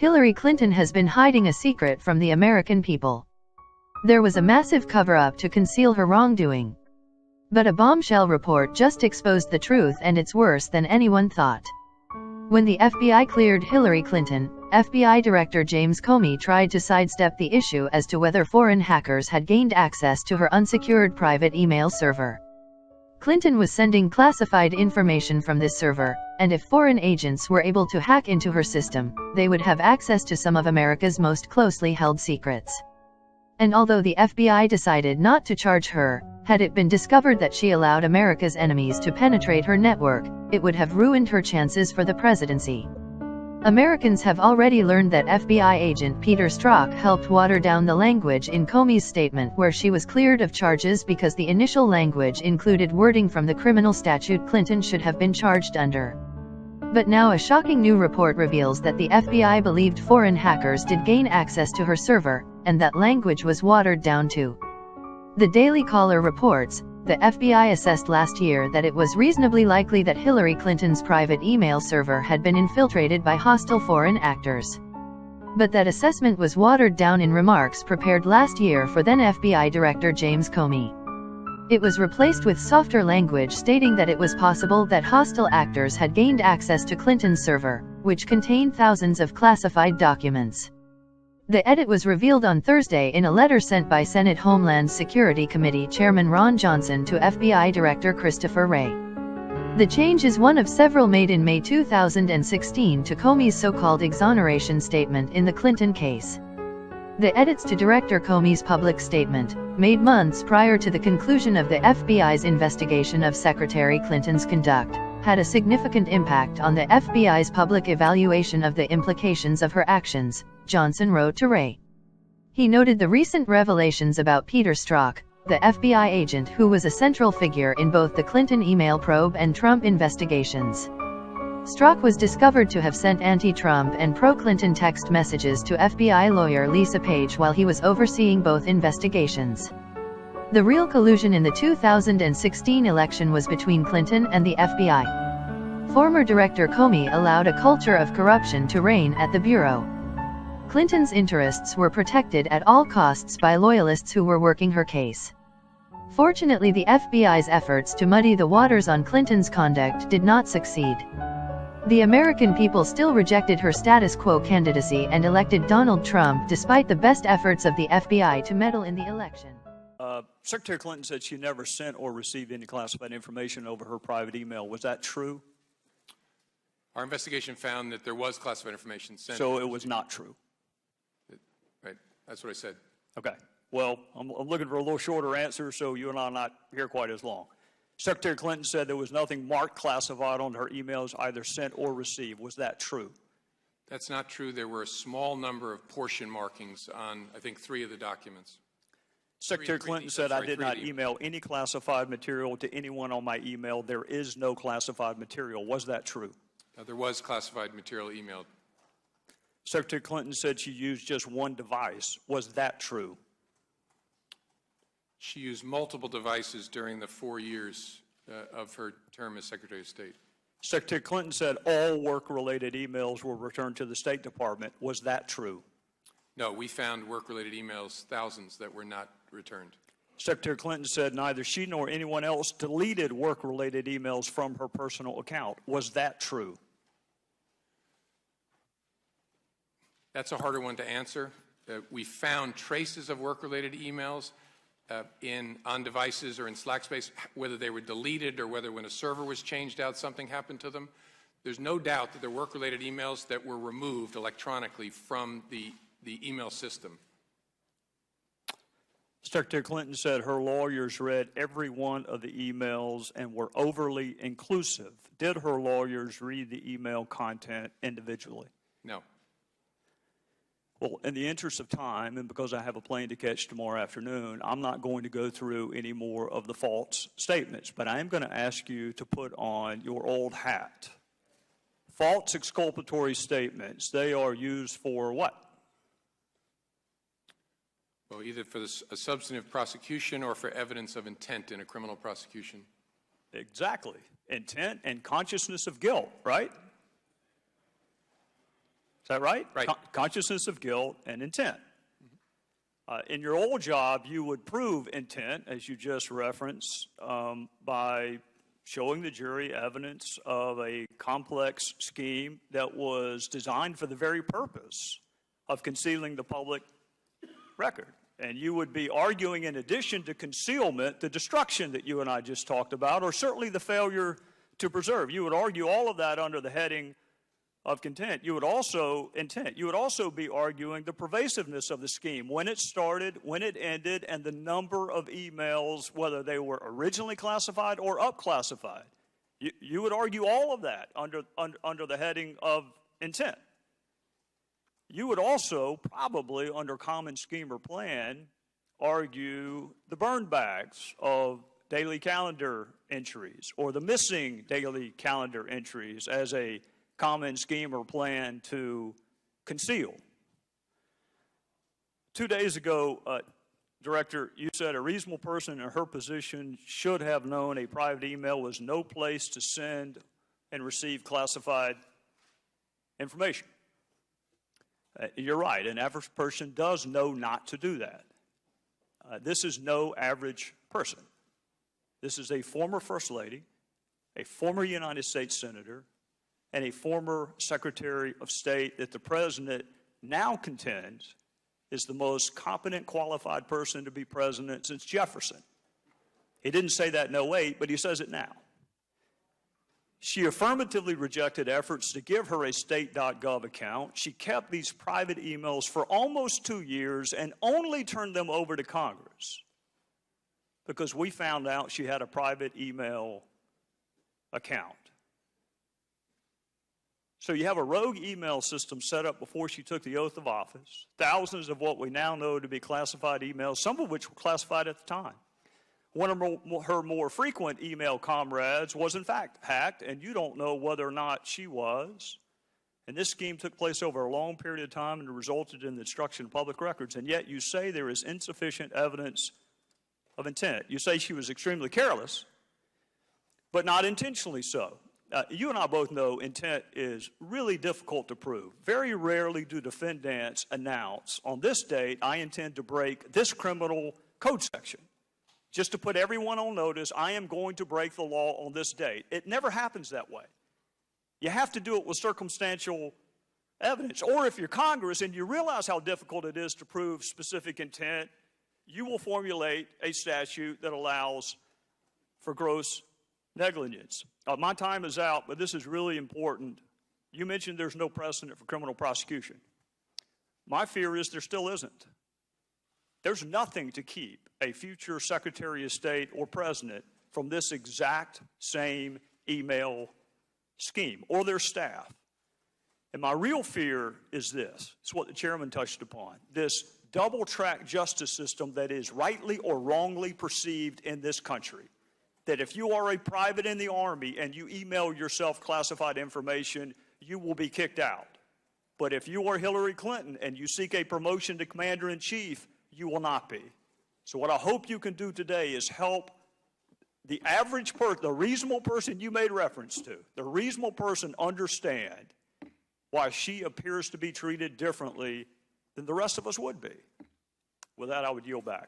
Hillary Clinton has been hiding a secret from the American people. There was a massive cover-up to conceal her wrongdoing. But a bombshell report just exposed the truth, and it's worse than anyone thought. When the FBI cleared Hillary Clinton, FBI Director James Comey tried to sidestep the issue as to whether foreign hackers had gained access to her unsecured private email server. Clinton was sending classified information from this server, and if foreign agents were able to hack into her system, they would have access to some of America's most closely held secrets. And although the FBI decided not to charge her, had it been discovered that she allowed America's enemies to penetrate her network, it would have ruined her chances for the presidency. Americans have already learned that FBI agent Peter Strzok helped water down the language in Comey's statement where she was cleared of charges because the initial language included wording from the criminal statute Clinton should have been charged under. But now a shocking new report reveals that the FBI believed foreign hackers did gain access to her server, and that language was watered down too. The Daily Caller reports, the FBI assessed last year that it was reasonably likely that Hillary Clinton's private email server had been infiltrated by hostile foreign actors. But that assessment was watered down in remarks prepared last year for then FBI Director James Comey. It was replaced with softer language stating that it was possible that hostile actors had gained access to Clinton's server, which contained thousands of classified documents. The edit was revealed on Thursday in a letter sent by Senate Homeland Security Committee Chairman Ron Johnson to FBI Director Christopher Wray. The change is one of several made in May 2016 to Comey's so-called exoneration statement in the Clinton case. The edits to Director Comey's public statement, made months prior to the conclusion of the FBI's investigation of Secretary Clinton's conduct, had a significant impact on the FBI's public evaluation of the implications of her actions, Johnson wrote to Wray. He noted the recent revelations about Peter Strzok, the FBI agent who was a central figure in both the Clinton email probe and Trump investigations. Strzok was discovered to have sent anti-Trump and pro-Clinton text messages to FBI lawyer Lisa Page while he was overseeing both investigations. The real collusion in the 2016 election was between Clinton and the FBI. Former Director Comey allowed a culture of corruption to reign at the Bureau. Clinton's interests were protected at all costs by loyalists who were working her case. Fortunately, the FBI's efforts to muddy the waters on Clinton's conduct did not succeed. The American people still rejected her status quo candidacy and elected Donald Trump despite the best efforts of the FBI to meddle in the election. Secretary Clinton said she never sent or received any classified information over her private email. Was that true? Our investigation found that there was classified information sent. So it was not true? Right. That's what I said. Okay. Well, I'm looking for a little shorter answer so you and I are not here quite as long. Secretary Clinton said there was nothing marked classified on her emails either sent or received. Was that true? That's not true. There were a small number of portion markings on, I think, 3 of the documents. Secretary Clinton said, I did not email any classified material to anyone on my email. There is no classified material. Was that true? There was classified material emailed. Secretary Clinton said she used just one device. Was that true? She used multiple devices during the 4 years of her term as Secretary of State. Secretary Clinton said all work-related emails were returned to the State Department. Was that true? No, we found work-related emails, thousands, that were not returned. Secretary Clinton said neither she nor anyone else deleted work-related emails from her personal account. Was that true? That's a harder one to answer. We found traces of work-related emails on devices or in Slack space, whether they were deleted or whether when a server was changed out, something happened to them. There's no doubt that there were work-related emails that were removed electronically from the email system. Secretary Clinton said her lawyers read every one of the emails and were overly inclusive. Did her lawyers read the email content individually? No. Well, in the interest of time, and because I have a plane to catch tomorrow afternoon, I'm not going to go through any more of the false statements, but I am going to ask you to put on your old hat. False exculpatory statements, they are used for what? Well, either for a substantive prosecution or for evidence of intent in a criminal prosecution. Exactly. Intent and consciousness of guilt, right? Is that right? Right. Consciousness of guilt and intent. In your old job, you would prove intent, as you just referenced, by showing the jury evidence of a complex scheme that was designed for the very purpose of concealing the public record. And you would be arguing, in addition to concealment, the destruction that you and I just talked about, or certainly the failure to preserve. You would argue all of that under the heading of intent. You would also be arguing the pervasiveness of the scheme, when it started, when it ended, and the number of emails, whether they were originally classified or up-classified. You would argue all of that under the heading of intent. You would also probably, under common scheme or plan, argue the burn bags of daily calendar entries or the missing daily calendar entries as a common scheme or plan to conceal. 2 days ago, Director, you said a reasonable person in her position should have known a private email was no place to send and receive classified information. You're right, an average person does know not to do that. This is no average person. This is a former First Lady, a former United States Senator, and a former Secretary of State that the President now contends is the most competent, qualified person to be president since Jefferson. He didn't say that in 08, but he says it now. She affirmatively rejected efforts to give her a state.gov account. She kept these private emails for almost 2 years and only turned them over to Congress because we found out she had a private email account. So you have a rogue email system set up before she took the oath of office, thousands of what we now know to be classified emails, some of which were classified at the time. One of her more frequent email comrades was in fact hacked, and you don't know whether or not she was. And this scheme took place over a long period of time and resulted in the destruction of public records, and yet you say there is insufficient evidence of intent. You say she was extremely careless, but not intentionally so. You and I both know intent is really difficult to prove. Very rarely do defendants announce, on this date, I intend to break this criminal code section. Just to put everyone on notice, I am going to break the law on this date. It never happens that way. You have to do it with circumstantial evidence. Or if you're Congress and you realize how difficult it is to prove specific intent, you will formulate a statute that allows for gross negligence. My time is out, but this is really important. You mentioned there's no precedent for criminal prosecution. My fear is there still isn't. There's nothing to keep a future Secretary of State or President from this exact same email scheme or their staff. And my real fear is this. It's what the chairman touched upon. This double-track justice system that is rightly or wrongly perceived in this country. That if you are a private in the Army and you email yourself classified information, you will be kicked out. But if you are Hillary Clinton and you seek a promotion to Commander-in-Chief, you will not be. So what I hope you can do today is help the average person, the reasonable person you made reference to, the reasonable person understand why she appears to be treated differently than the rest of us would be. With that, I would yield back.